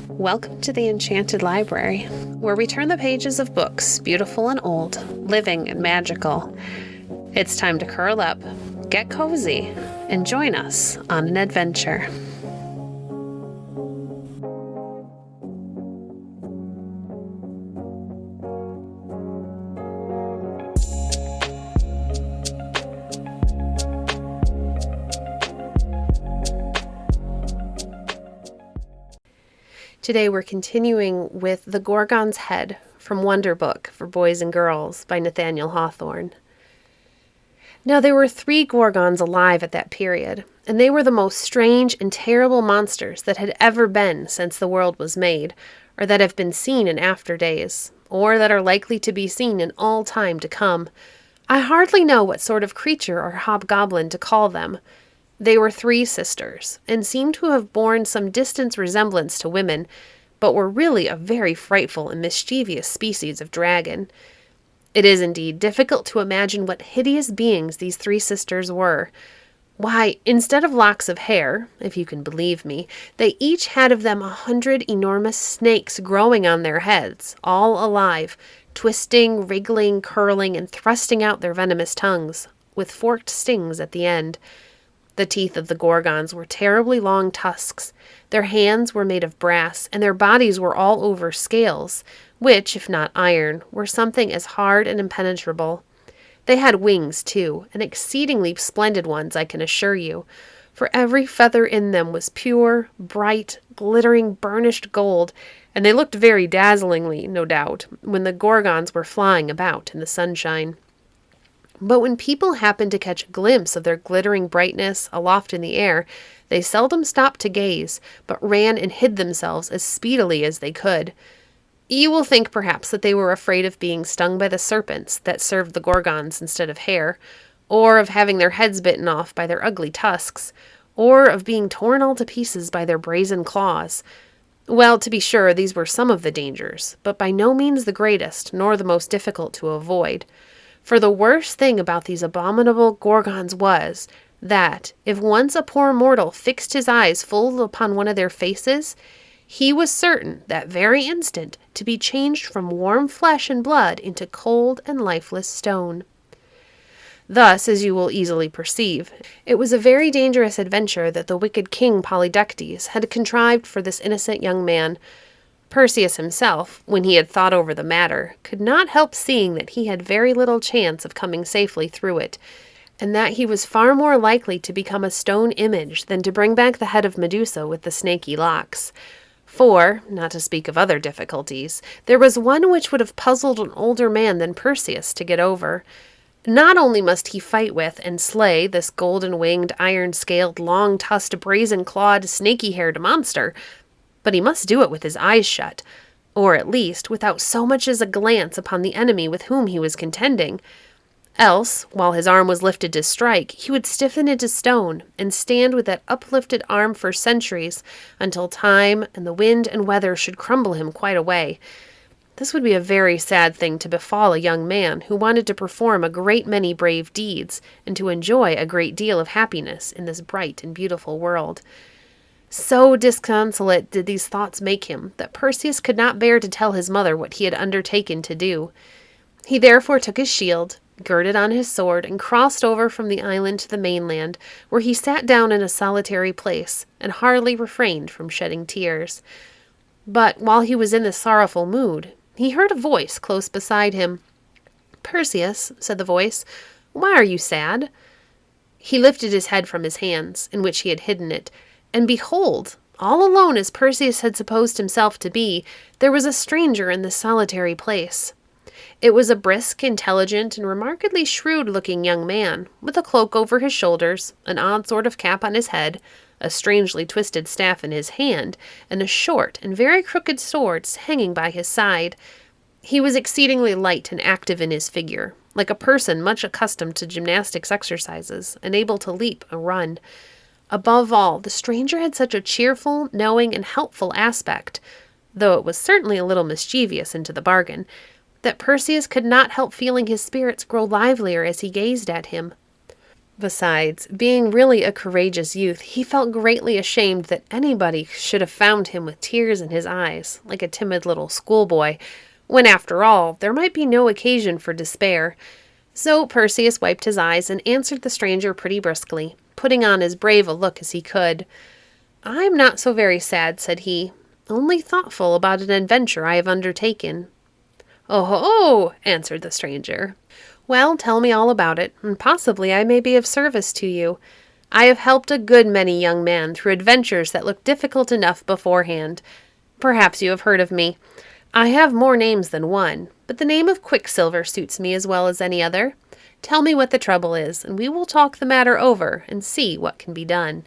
Welcome to the Enchanted Library, where we turn the pages of books, beautiful and old, living and magical. It's time to curl up, get cozy, and join us on an adventure. Today we're continuing with The Gorgon's Head from Wonder Book for Boys and Girls by Nathaniel Hawthorne. Now there were 3 Gorgons alive at that period, and they were the most strange and terrible monsters that had ever been since the world was made, or that have been seen in after days, or that are likely to be seen in all time to come. I hardly know what sort of creature or hobgoblin to call them. They were 3 sisters, and seemed to have borne some distant resemblance to women, but were really a very frightful and mischievous species of dragon. It is indeed difficult to imagine what hideous beings these 3 sisters were. Why, instead of locks of hair, if you can believe me, they each had of them 100 enormous snakes growing on their heads, all alive, twisting, wriggling, curling, and thrusting out their venomous tongues, with forked stings at the end. The teeth of the Gorgons were terribly long tusks. Their hands were made of brass, and their bodies were all over scales, which, if not iron, were something as hard and impenetrable. They had wings, too, and exceedingly splendid ones, I can assure you, for every feather in them was pure, bright, glittering, burnished gold, and they looked very dazzlingly, no doubt, when the Gorgons were flying about in the sunshine. But when people happened to catch a glimpse of their glittering brightness aloft in the air, they seldom stopped to gaze, but ran and hid themselves as speedily as they could. You will think, perhaps, that they were afraid of being stung by the serpents that served the Gorgons instead of hair, or of having their heads bitten off by their ugly tusks, or of being torn all to pieces by their brazen claws. Well, to be sure, these were some of the dangers, but by no means the greatest, nor the most difficult to avoid. For the worst thing about these abominable Gorgons was, that, if once a poor mortal fixed his eyes full upon one of their faces, he was certain, that very instant, to be changed from warm flesh and blood into cold and lifeless stone. Thus, as you will easily perceive, it was a very dangerous adventure that the wicked King Polydectes had contrived for this innocent young man. Perseus himself, when he had thought over the matter, could not help seeing that he had very little chance of coming safely through it, and that he was far more likely to become a stone image than to bring back the head of Medusa with the snaky locks. For, not to speak of other difficulties, there was one which would have puzzled an older man than Perseus to get over. Not only must he fight with and slay this golden-winged, iron-scaled, long-tusked, brazen-clawed, snaky-haired monster, but he must do it with his eyes shut, or at least without so much as a glance upon the enemy with whom he was contending. Else, while his arm was lifted to strike, he would stiffen into stone, and stand with that uplifted arm for centuries, until time and the wind and weather should crumble him quite away. This would be a very sad thing to befall a young man who wanted to perform a great many brave deeds, and to enjoy a great deal of happiness in this bright and beautiful world. So disconsolate did these thoughts make him, that Perseus could not bear to tell his mother what he had undertaken to do. He therefore took his shield, girded on his sword, and crossed over from the island to the mainland, where he sat down in a solitary place, and hardly refrained from shedding tears. But while he was in this sorrowful mood, he heard a voice close beside him. "Perseus," said the voice, "why are you sad?" He lifted his head from his hands, in which he had hidden it, and behold, all alone as Perseus had supposed himself to be, there was a stranger in this solitary place. It was a brisk, intelligent, and remarkably shrewd-looking young man, with a cloak over his shoulders, an odd sort of cap on his head, a strangely twisted staff in his hand, and a short and very crooked sword hanging by his side. He was exceedingly light and active in his figure, like a person much accustomed to gymnastics exercises, and able to leap and run. Above all, the stranger had such a cheerful, knowing, and helpful aspect, though it was certainly a little mischievous into the bargain, that Perseus could not help feeling his spirits grow livelier as he gazed at him. Besides, being really a courageous youth, he felt greatly ashamed that anybody should have found him with tears in his eyes, like a timid little schoolboy, when, after all, there might be no occasion for despair. So Perseus wiped his eyes and answered the stranger pretty briskly, putting on as brave a look as he could. "I'm not so very sad," said he, "only thoughtful about an adventure I have undertaken." "Oh ho!" answered the stranger. "Well, tell me all about it, and possibly I may be of service to you. I have helped a good many young men through adventures that looked difficult enough beforehand. Perhaps you have heard of me. I have more names than one, but the name of Quicksilver suits me as well as any other. Tell me what the trouble is, and we will talk the matter over and see what can be done."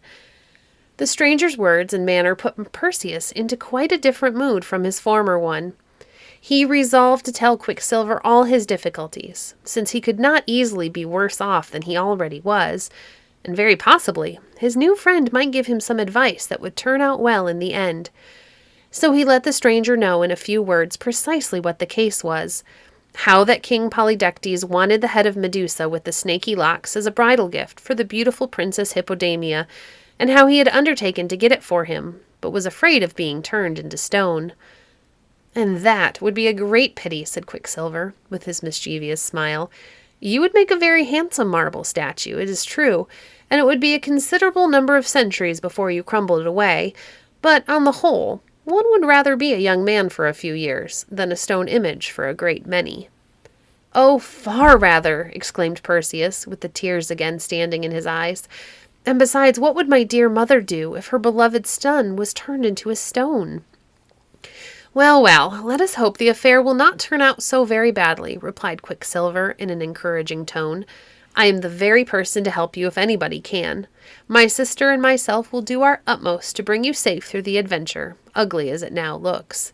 The stranger's words and manner put Perseus into quite a different mood from his former one. He resolved to tell Quicksilver all his difficulties, since he could not easily be worse off than he already was, and very possibly his new friend might give him some advice that would turn out well in the end. So he let the stranger know in a few words precisely what the case was, how that King Polydectes wanted the head of Medusa with the snaky locks as a bridal gift for the beautiful Princess Hippodamia, and how he had undertaken to get it for him, but was afraid of being turned into stone. "And that would be a great pity," said Quicksilver, with his mischievous smile. "You would make a very handsome marble statue, it is true, and it would be a considerable number of centuries before you crumbled away, but on the whole, one would rather be a young man for a few years than a stone image for a great many." "Oh, far rather!" exclaimed Perseus, with the tears again standing in his eyes. "And besides, what would my dear mother do if her beloved son was turned into a stone?" "Well, well, let us hope the affair will not turn out so very badly," replied Quicksilver in an encouraging tone. "I am the very person to help you if anybody can. My sister and myself will do our utmost to bring you safe through the adventure, ugly as it now looks."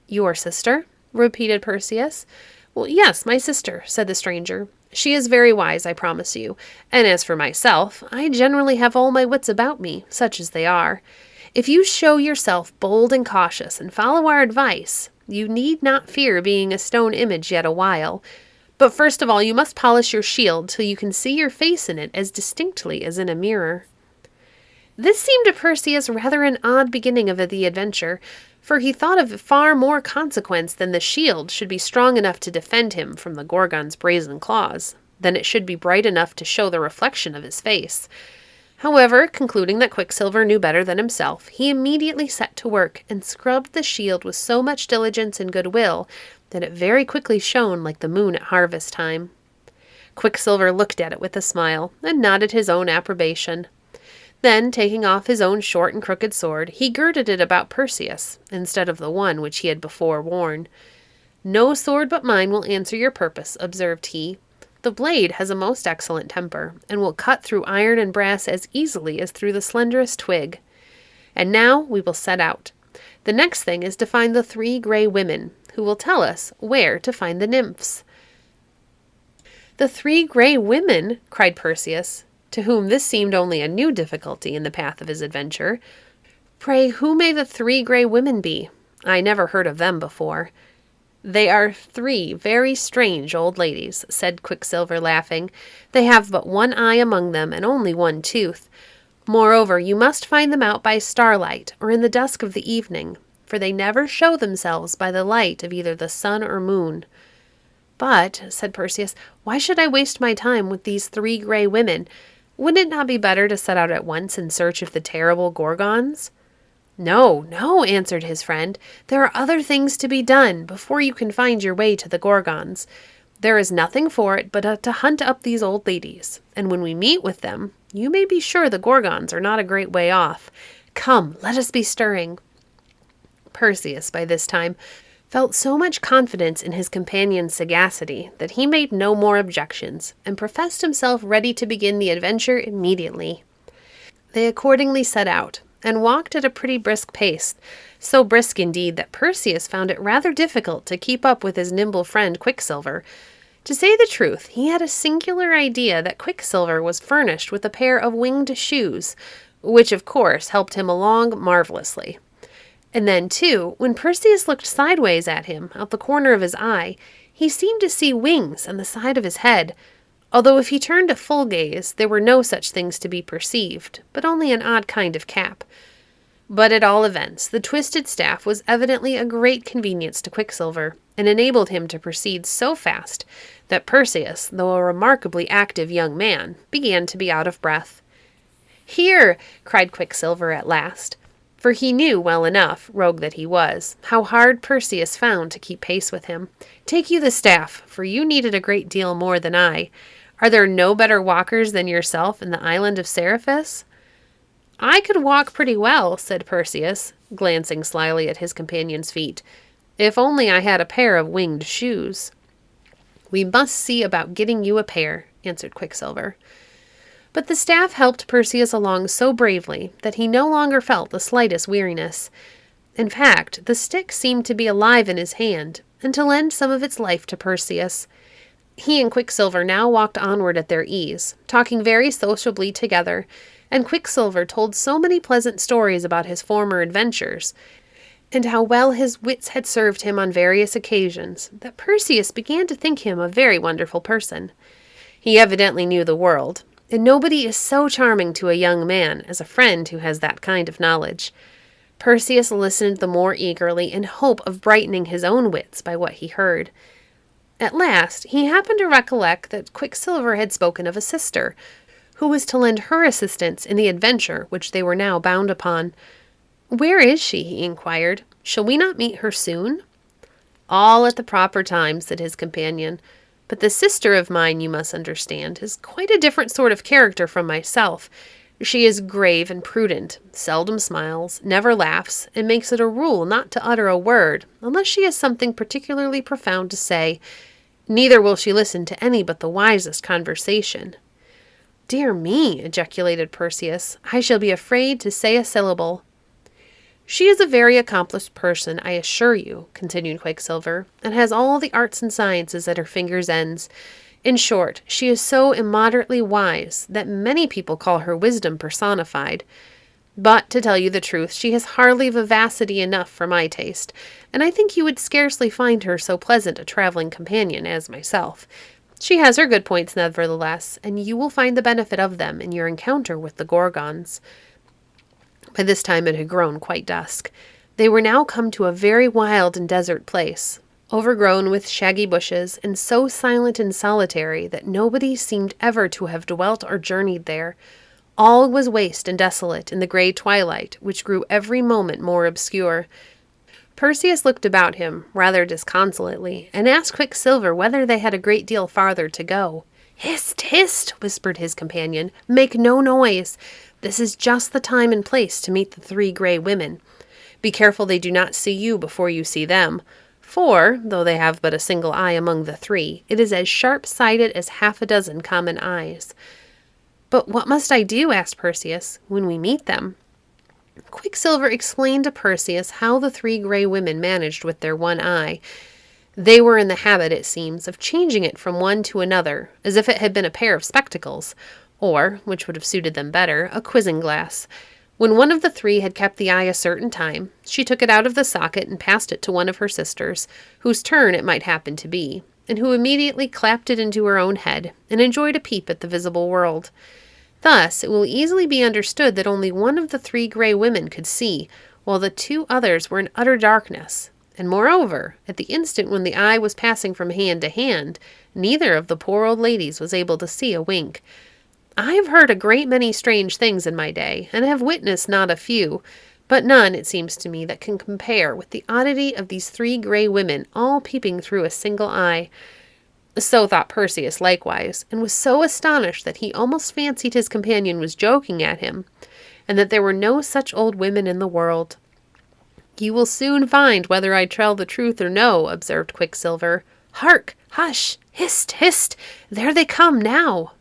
"Your sister?" repeated Perseus. "Well, yes, my sister," said the stranger. "She is very wise, I promise you, and as for myself, I generally have all my wits about me, such as they are. If you show yourself bold and cautious and follow our advice, you need not fear being a stone image yet a while. But first of all, you must polish your shield till you can see your face in it as distinctly as in a mirror." This seemed to Perseus rather an odd beginning of the adventure, for he thought of far more consequence than the shield should be strong enough to defend him from the Gorgon's brazen claws, than it should be bright enough to show the reflection of his face. However, concluding that Quicksilver knew better than himself, he immediately set to work and scrubbed the shield with so much diligence and goodwill that it very quickly shone like the moon at harvest time. Quicksilver looked at it with a smile and nodded his own approbation. Then, taking off his own short and crooked sword, he girded it about Perseus, instead of the one which he had before worn. "No sword but mine will answer your purpose," observed he. "The blade has a most excellent temper, and will cut through iron and brass as easily as through the slenderest twig. And now we will set out. The next thing is to find the 3 gray women, who will tell us where to find the nymphs." "The 3 gray women!" cried Perseus, to whom this seemed only a new difficulty in the path of his adventure. "Pray, who may the 3 gray women be? I never heard of them before." "They are 3 very strange old ladies," said Quicksilver, laughing. "They have but 1 eye among them, and only 1 tooth. Moreover, you must find them out by starlight, or in the dusk of the evening, for they never show themselves by the light of either the sun or moon." "But," said Perseus, "why should I waste my time with these 3 gray women? Wouldn't it not be better to set out at once in search of the terrible Gorgons?" "No, no," answered his friend. "There are other things to be done before you can find your way to the Gorgons. There is nothing for it but to hunt up these old ladies, and when we meet with them, you may be sure the Gorgons are not a great way off. Come, let us be stirring." Perseus, by this time, felt so much confidence in his companion's sagacity that he made no more objections, and professed himself ready to begin the adventure immediately. They accordingly set out, and walked at a pretty brisk pace, so brisk indeed that Perseus found it rather difficult to keep up with his nimble friend Quicksilver. To say the truth, he had a singular idea that Quicksilver was furnished with a pair of winged shoes, which of course helped him along marvelously. And then, too, when Perseus looked sideways at him, out the corner of his eye, he seemed to see wings on the side of his head. although if he turned a full gaze, there were no such things to be perceived, but only an odd kind of cap. But at all events, the twisted staff was evidently a great convenience to Quicksilver, and enabled him to proceed so fast that Perseus, though a remarkably active young man, began to be out of breath. "Here!" cried Quicksilver at last, for he knew well enough, rogue that he was, how hard Perseus found to keep pace with him. "Take you the staff, for you need it a great deal more than I. Are there no better walkers than yourself in the island of Seriphus?" "I could walk pretty well," said Perseus, glancing slyly at his companion's feet, "if only I had a pair of winged shoes." "We must see about getting you a pair," answered Quicksilver. But the staff helped Perseus along so bravely that he no longer felt the slightest weariness. In fact, the stick seemed to be alive in his hand, and to lend some of its life to Perseus. He and Quicksilver now walked onward at their ease, talking very sociably together, and Quicksilver told so many pleasant stories about his former adventures, and how well his wits had served him on various occasions, that Perseus began to think him a very wonderful person. He evidently knew the world, and nobody is so charming to a young man as a friend who has that kind of knowledge. Perseus listened the more eagerly in hope of brightening his own wits by what he heard. At last, he happened to recollect that Quicksilver had spoken of a sister, who was to lend her assistance in the adventure which they were now bound upon. "Where is she?" he inquired. "Shall we not meet her soon?" "All at the proper time," said his companion. "But this sister of mine, you must understand, is quite a different sort of character from myself. She is grave and prudent, seldom smiles, never laughs, and makes it a rule not to utter a word unless she has something particularly profound to say. Neither will she listen to any but the wisest conversation." "Dear me," ejaculated Perseus, "I shall be afraid to say a syllable." "She is a very accomplished person, I assure you," continued Quicksilver, "and has all the arts and sciences at her fingers' ends. In short, she is so immoderately wise that many people call her wisdom personified. But, to tell you the truth, she has hardly vivacity enough for my taste, and I think you would scarcely find her so pleasant a traveling companion as myself. She has her good points, nevertheless, and you will find the benefit of them in your encounter with the Gorgons." By this time it had grown quite dusk. They were now come to a very wild and desert place, overgrown with shaggy bushes, and so silent and solitary that nobody seemed ever to have dwelt or journeyed there. All was waste and desolate in the grey twilight, which grew every moment more obscure. Perseus looked about him, rather disconsolately, and asked Quicksilver whether they had a great deal farther to go. "Hist, hist!" whispered his companion. "Make no noise. This is just the time and place to meet the 3 grey women. Be careful they do not see you before you see them, for, though they have but a single eye among the 3, it is as sharp-sighted as 6 common eyes." "But what must I do," asked Perseus, "when we meet them?" Quicksilver explained to Perseus how the 3 grey women managed with their one eye. They were in the habit, it seems, of changing it from one to another, as if it had been a pair of spectacles, or, which would have suited them better, a quizzing glass. When one of the 3 had kept the eye a certain time, she took it out of the socket and passed it to one of her sisters, whose turn it might happen to be, and who immediately clapped it into her own head, and enjoyed a peep at the visible world. Thus, it will easily be understood that only one of the 3 grey women could see, while the 2 others were in utter darkness. And moreover, at the instant when the eye was passing from hand to hand, neither of the poor old ladies was able to see a wink. I have heard a great many strange things in my day, and have witnessed not a few, but none, it seems to me, that can compare with the oddity of these 3 grey women all peeping through a single eye. So thought Perseus likewise, and was so astonished that he almost fancied his companion was joking at him, and that there were no such old women in the world. "You will soon find whether I tell the truth or no," observed Quicksilver. "Hark! Hush! Hist! Hist! There they come now!"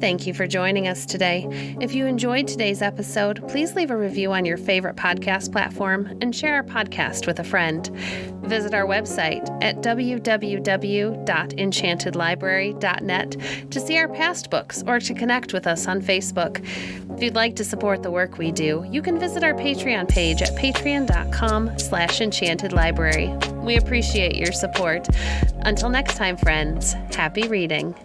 Thank you for joining us today. If you enjoyed today's episode, please leave a review on your favorite podcast platform and share our podcast with a friend. Visit our website at www.enchantedlibrary.net to see our past books or to connect with us on Facebook. If you'd like to support the work we do, you can visit our Patreon page at patreon.com/enchantedlibrary. We appreciate your support. Until next time, friends, happy reading.